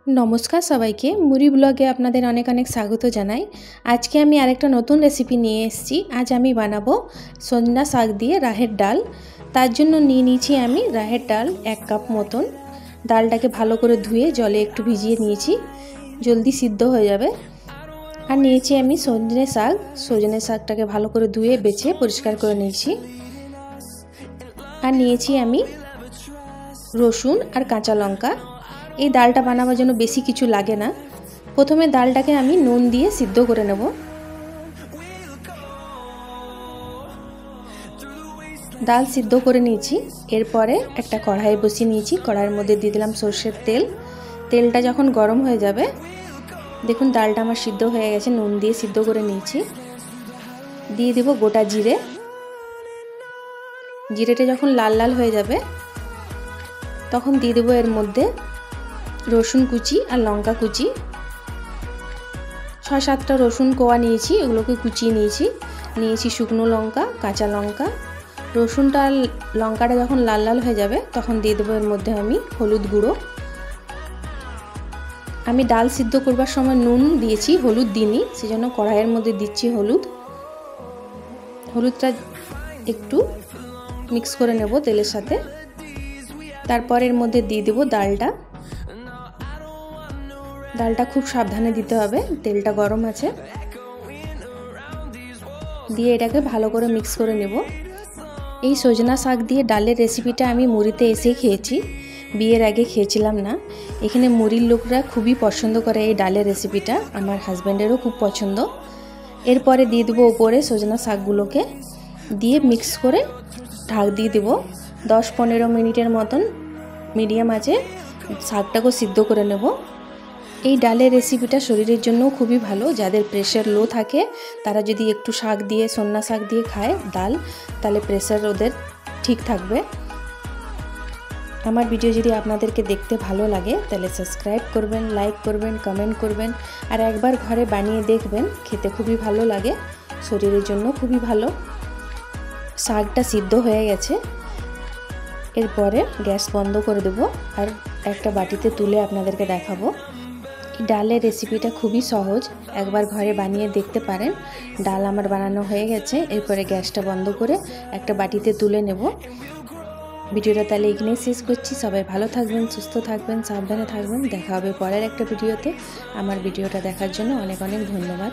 नमस्कार सबाइके मुरी ब्लगे आपनादेर अनेक अनेक स्वागत जानाई। आज के आमी आरेकटा नतून रेसिपि निये एसेछि। आज आमी बानाबो सजना शाक दिए राहेर डाल। तार जोन्नो निये निয়েছি आमी राहेर डाल 1 कप मतन। डालटाके भालो करे धुए जले एकटु भिजिए निয়েছি, जल्दी सिद्ध हो जाबे। আর নিয়েছি আমি সজনে শাকটাকে ভালো করে ধুয়ে বেছে পরিষ্কার করে নিয়েছি। আর নিয়েছি আমি রসুন আর কাঁচা লঙ্কা। এই ডালটা বানাবার জন্য বেশি কিছু লাগে না। প্রথমে ডালটাকে আমি নুন দিয়ে সিদ্ধ করে নেব। ডাল সিদ্ধ করে নিয়েছি। এরপরে একটা কড়াই বসিয়ে নিয়েছি। কড়াইয়ের মধ্যে দিয়ে দিলাম সরষের তেল। তেলটা যখন গরম হয়ে যাবে, দেখুন ডালটা আমার সিদ্ধ হয়ে গেছে, নুন দিয়ে সিদ্ধ করে নিয়েছি। দিয়ে দেব গোটা জিরে। জিরেটা যখন লাল লাল হয়ে যাবে তখন দিয়ে দেব এর মধ্যে রসুন কুচি আর লঙ্কা কুচি। 6-7টা রসুন কোয়া নিয়েছি, এগুলোকে কুচিয়ে নিয়েছি শুকনো লঙ্কা, কাঁচা লঙ্কা। রসুনটা আর লঙ্কাটা যখন লাল লাল হয়ে যাবে তখন দিয়ে দেবো এর মধ্যে আমি হলুদ গুঁড়ো। আমি ডাল সিদ্ধ করবার সময় নুন দিয়েছি, হলুদ দিইনি, সেজন্য কড়াইয়ের মধ্যে দিচ্ছি হলুদ। হলুদটা একটু মিক্স করে নেব তেলের সাথে। তারপর এর মধ্যে দিয়ে দেব ডালটা। ডালটা খুব সাবধানে দিতে হবে, তেলটা গরম আছে। দিয়ে এটাকে ভালো করে মিক্স করে নেব। এই সজনা শাক দিয়ে ডালের রেসিপিটা আমি মুড়িতে এসে খেয়েছি, বিয়ের আগে খেয়েছিলাম না। এখানে মুড়ির লোকরা খুবই পছন্দ করে এই ডালের রেসিপিটা, আমার হাজব্যান্ডেরও খুব পছন্দ। এরপরে দিয়ে দেবো উপরে সজনা শাকগুলোকে, দিয়ে মিক্স করে ঢাক দিয়ে দেবো 10-15 মিনিটের মতন মিডিয়াম আঁচে শাকটাকে সিদ্ধ করে নেব। এই ডালের রেসিপিটা শরীরের জন্য খুবই ভালো। যাদের প্রেশার লো থাকে তারা যদি একটু শাক দিয়ে, সজনা শাক দিয়ে খায় ডাল, তাহলে প্রেশার ওদের ঠিক থাকবে। আমার ভিডিও যদি আপনাদেরকে দেখতে ভালো লাগে তাহলে সাবস্ক্রাইব করবেন, লাইক করবেন, কমেন্ট করবেন। আর একবার ঘরে বানিয়ে দেখবেন, খেতে খুবই ভালো লাগে, শরীরের জন্য খুবই ভালো। শাকটা সিদ্ধ হয়ে গেছে। এরপরে গ্যাস বন্ধ করে দেব আর একটা বাটিতে তুলে আপনাদেরকে দেখাবো। ডালের রেসিপিটা খুবই সহজ, একবার ঘরে বানিয়ে দেখতে পারেন। ডাল আমার বানানো হয়ে গেছে। এরপরে গ্যাসটা বন্ধ করে একটা বাটিতে তুলে নেব। ভিডিওটা তাহলে এখানেই শেষ করছি। সবাই ভালো থাকবেন, সুস্থ থাকবেন, সাবধানে থাকবেন। দেখা হবে পরের একটা ভিডিওতে। আমার ভিডিওটা দেখার জন্য অনেক অনেক ধন্যবাদ।